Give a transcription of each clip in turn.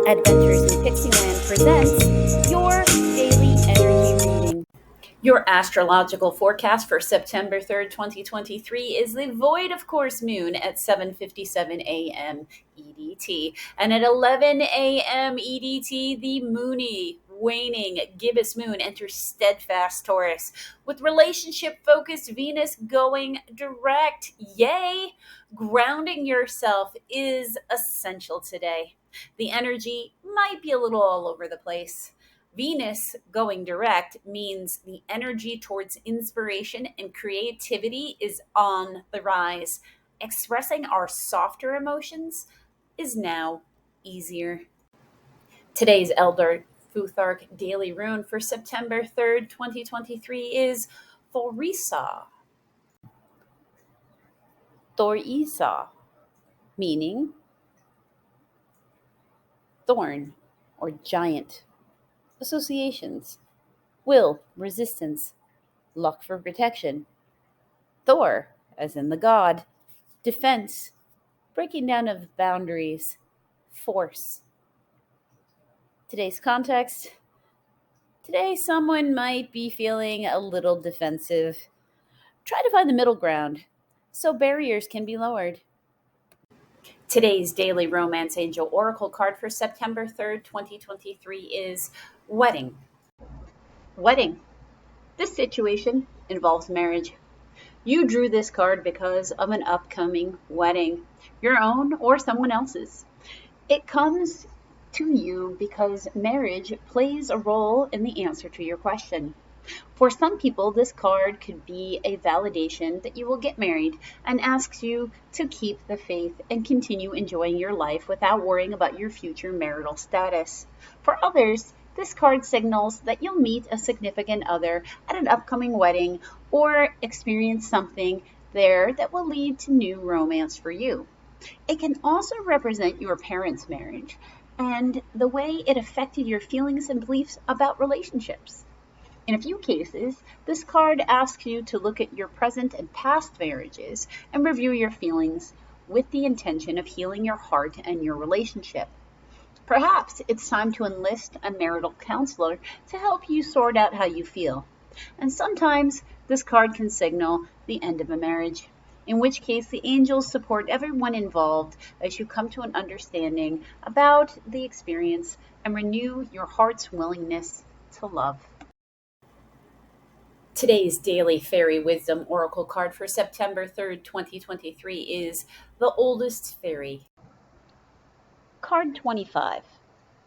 Adventures in Pixieland presents your daily energy reading. Your astrological forecast for September 3rd, 2023 is the void of course moon at 7:57 a.m. EDT, and at 11 a.m. EDT the moony waning gibbous moon enters steadfast Taurus with relationship focused Venus going direct. Yay! Grounding yourself is essential today. The energy might be a little all over the place. Venus going direct means the energy towards inspiration and creativity is on the rise. Expressing our softer emotions is now easier. Today's Elder Futhark Daily Rune for September 3rd, 2023 is Thorisa. Thorisa, meaning thorn or giant. Associations: will, resistance, luck for protection. Thor, as in the god, defense, breaking down of boundaries, force. Today's context: today someone might be feeling a little defensive. Try to find the middle ground so barriers can be lowered. Today's daily romance angel oracle card for September 3rd, 2023 is Wedding. Wedding. This situation involves marriage. You drew this card because of an upcoming wedding, your own or someone else's. It comes to you because marriage plays a role in the answer to your question. For some people, this card could be a validation that you will get married and asks you to keep the faith and continue enjoying your life without worrying about your future marital status. For others, this card signals that you'll meet a significant other at an upcoming wedding or experience something there that will lead to new romance for you. It can also represent your parents' marriage and the way it affected your feelings and beliefs about relationships. In a few cases, this card asks you to look at your present and past marriages and review your feelings with the intention of healing your heart and your relationship. Perhaps it's time to enlist a marital counselor to help you sort out how you feel. And sometimes this card can signal the end of a marriage, in which case the angels support everyone involved as you come to an understanding about the experience and renew your heart's willingness to love. Today's daily fairy wisdom oracle card for September 3rd, 2023 is The Oldest Fairy. Card 25,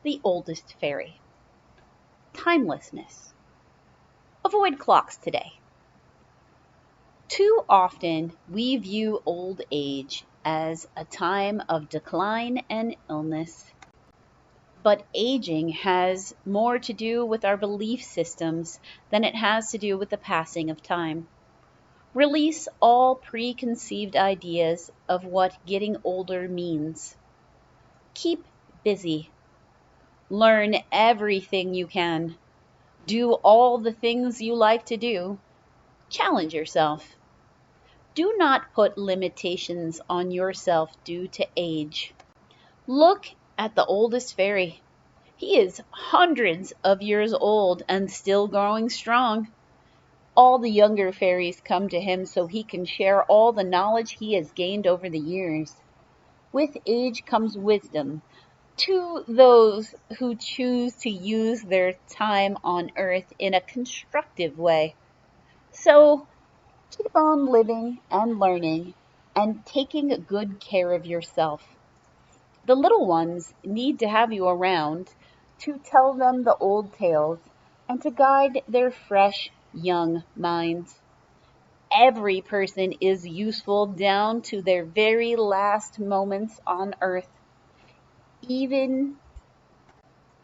The Oldest Fairy. Timelessness. Avoid clocks today. Too often we view old age as a time of decline and illness. But aging has more to do with our belief systems than it has to do with the passing of time. Release all preconceived ideas of what getting older means. Keep busy. Learn everything you can. Do all the things you like to do. Challenge yourself. Do not put limitations on yourself due to age. Look at the oldest fairy. He is hundreds of years old and still growing strong. All the younger fairies come to him so he can share all the knowledge he has gained over the years. With age comes wisdom to those who choose to use their time on earth in a constructive way. So keep on living and learning and taking good care of yourself. The little ones need to have you around to tell them the old tales and to guide their fresh, young minds. Every person is useful down to their very last moments on earth. Even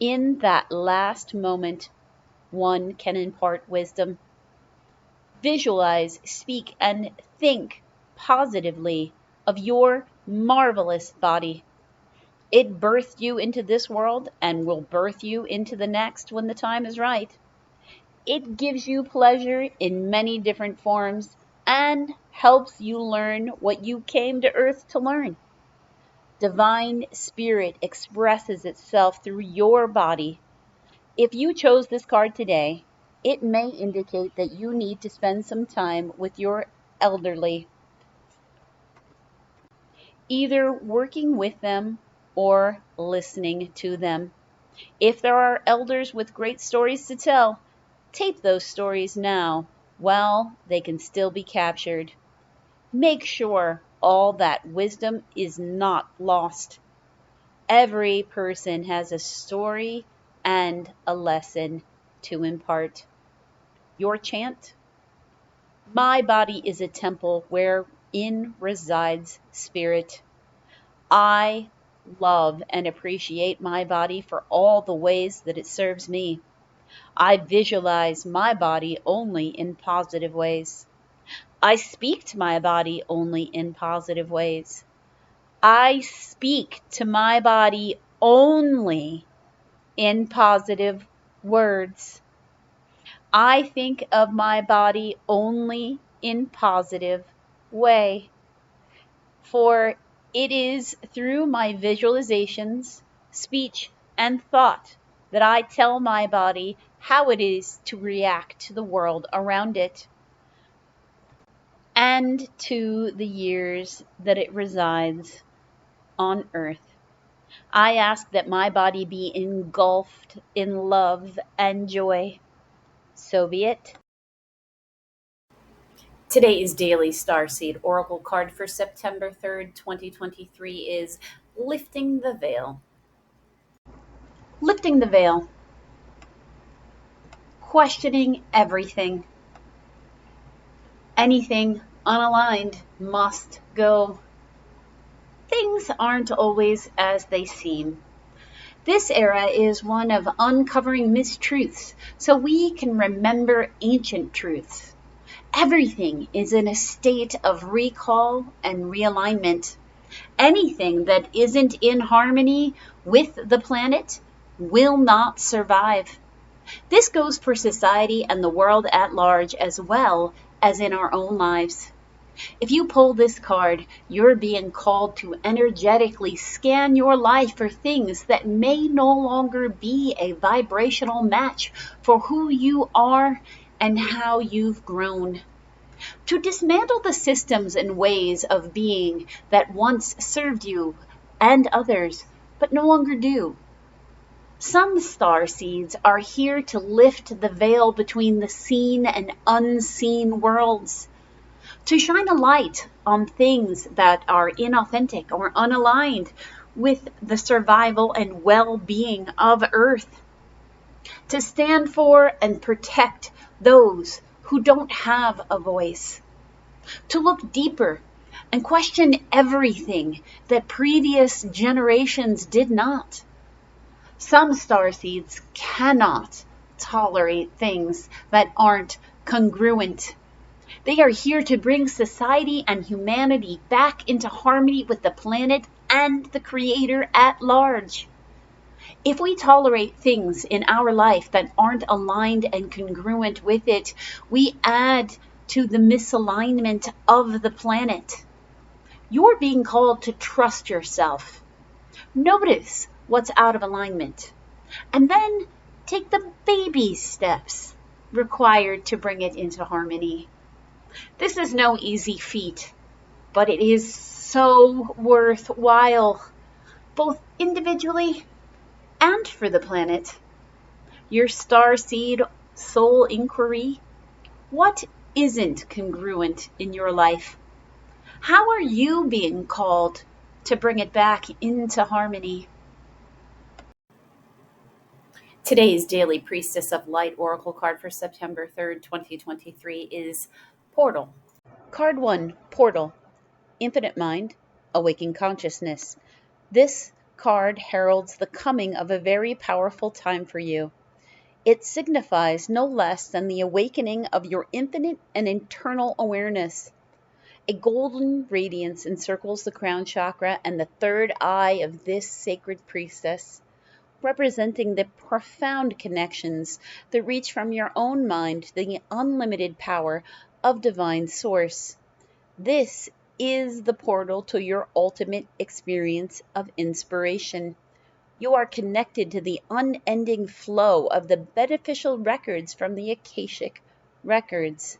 in that last moment, one can impart wisdom. Visualize, speak, and think positively of your marvelous body. It birthed you into this world and will birth you into the next when the time is right. It gives you pleasure in many different forms and helps you learn what you came to earth to learn. Divine Spirit expresses itself through your body. If you chose this card today, it may indicate that you need to spend some time with your elderly, either working with them or listening to them. If there are elders with great stories to tell, tape those stories now while they can still be captured. Make sure all that wisdom is not lost. Every person has a story and a lesson to impart. Your chant? My body is a temple wherein resides spirit. I love and appreciate my body for all the ways that it serves me. I visualize my body only in positive ways. I speak to my body only in positive ways. I speak to my body only in positive words. I think of my body only in positive way. For it is through my visualizations, speech, and thought that I tell my body how it is to react to the world around it and to the years that it resides on earth. I ask that my body be engulfed in love and joy. So be it. Today's daily starseed oracle card for September 3rd, 2023 is Lifting the Veil. Lifting the veil. Questioning everything. Anything unaligned must go. Things aren't always as they seem. This era is one of uncovering mistruths so we can remember ancient truths. Everything is in a state of recall and realignment. Anything that isn't in harmony with the planet will not survive. This goes for society and the world at large as well as in our own lives. If you pull this card, you're being called to energetically scan your life for things that may no longer be a vibrational match for who you are and how you've grown. To dismantle the systems and ways of being that once served you and others, but no longer do. Some star seeds are here to lift the veil between the seen and unseen worlds, to shine a light on things that are inauthentic or unaligned with the survival and well-being of Earth, to stand for and protect those who don't have a voice, to look deeper and question everything that previous generations did not. Some starseeds cannot tolerate things that aren't congruent. They are here to bring society and humanity back into harmony with the planet and the Creator at large. If we tolerate things in our life that aren't aligned and congruent with it, we add to the misalignment of the planet. You're being called to trust yourself. Notice what's out of alignment, and then take the baby steps required to bring it into harmony. This is no easy feat, but it is so worthwhile, both individually and for the planet. Your starseed soul inquiry: what isn't congruent in your life? How are you being called to bring it back into harmony? Today's daily Priestess of Light oracle card for September 3rd, 2023 is Portal. Card 1, Portal. Infinite Mind, Awakened Consciousness. This card heralds the coming of a very powerful time for you. It signifies no less than the awakening of your infinite and internal awareness. A golden radiance encircles the crown chakra and the third eye of this sacred priestess, representing the profound connections that reach from your own mind to the unlimited power of divine source. This is the portal to your ultimate experience of inspiration. You are connected to the unending flow of the beneficial records from the Akashic records,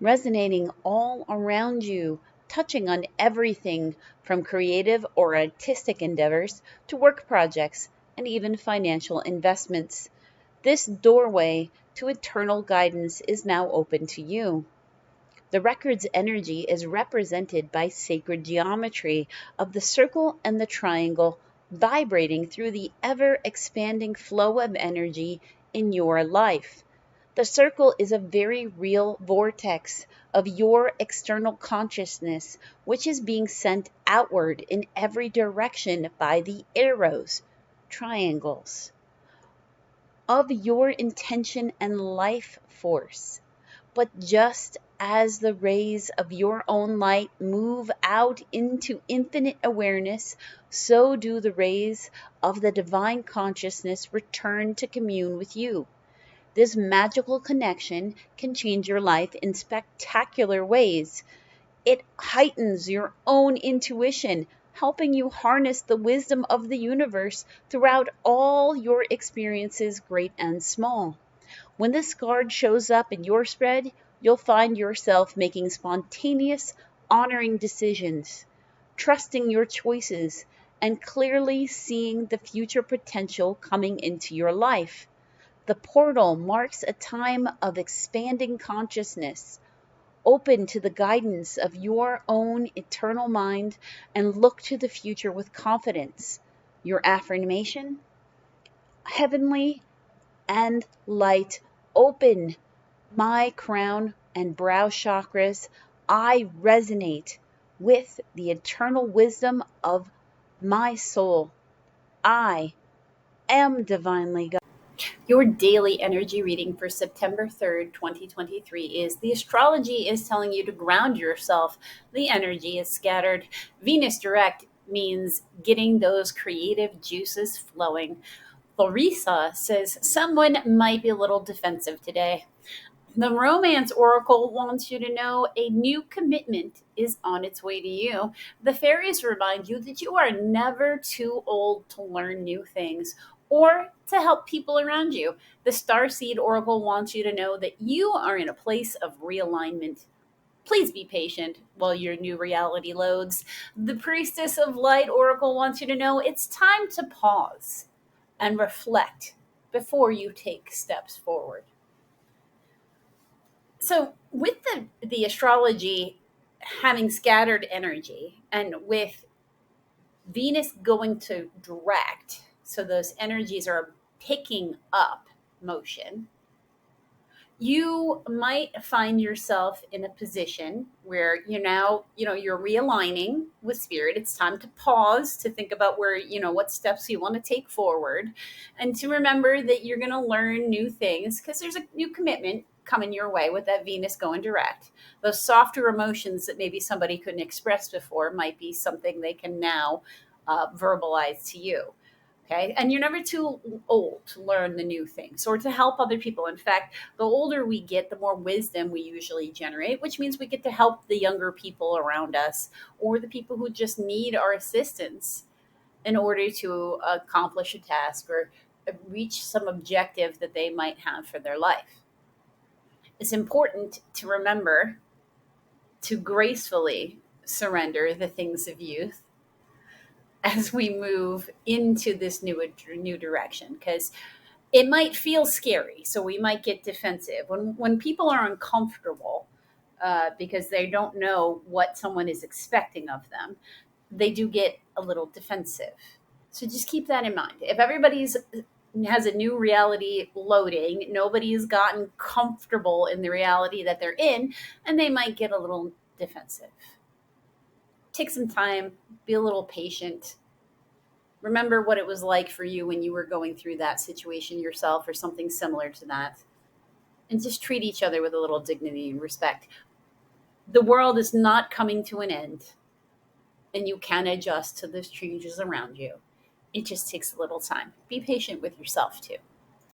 resonating all around you, touching on everything from creative or artistic endeavors to work projects and even financial investments. This doorway to eternal guidance is now open to you. The record's energy is represented by sacred geometry of the circle and the triangle vibrating through the ever expanding flow of energy in your life. The circle is a very real vortex of your external consciousness, which is being sent outward in every direction by the arrows, triangles, of your intention and life force. But just as the rays of your own light move out into infinite awareness, so do the rays of the divine consciousness return to commune with you. This magical connection can change your life in spectacular ways. It heightens your own intuition, helping you harness the wisdom of the universe throughout all your experiences, great and small. When this card shows up in your spread, you'll find yourself making spontaneous, honoring decisions, trusting your choices, and clearly seeing the future potential coming into your life. The portal marks a time of expanding consciousness, open to the guidance of your own eternal mind, and look to the future with confidence. Your affirmation: heavenly and light open my crown and brow chakras. I resonate with the eternal wisdom of my soul. I am divinely guided. Your daily energy reading for September 3rd, 2023 is: the astrology is telling you to ground yourself. The energy is scattered. Venus direct means getting those creative juices flowing. Larissa says someone might be a little defensive today. The Romance Oracle wants you to know a new commitment is on its way to you. The fairies remind you that you are never too old to learn new things or to help people around you. The Starseed Oracle wants you to know that you are in a place of realignment. Please be patient while your new reality loads. The Priestess of Light Oracle wants you to know it's time to pause and reflect before you take steps forward. So, with the astrology having scattered energy and with Venus going to direct, so those energies are picking up motion, you might find yourself in a position where you're realigning with spirit. It's time to pause to think about where, what steps you want to take forward, and to remember that you're going to learn new things because there's a new commitment coming your way with that Venus going direct. Those softer emotions that maybe somebody couldn't express before might be something they can now verbalize to you. Okay. And you're never too old to learn the new things or to help other people. In fact, the older we get, the more wisdom we usually generate, which means we get to help the younger people around us or the people who just need our assistance in order to accomplish a task or reach some objective that they might have for their life. It's important to remember to gracefully surrender the things of youth as we move into this new direction, because it might feel scary, so we might get defensive when people are uncomfortable because they don't know what someone is expecting of them. They do get a little defensive, so just keep that in mind. If everybody's has a new reality loading, nobody's gotten comfortable in the reality that they're in, and they might get a little defensive. Take some time, be a little patient. Remember what it was like for you when you were going through that situation yourself or something similar to that. And just treat each other with a little dignity and respect. The world is not coming to an end, and you can adjust to the changes around you. It just takes a little time. Be patient with yourself too.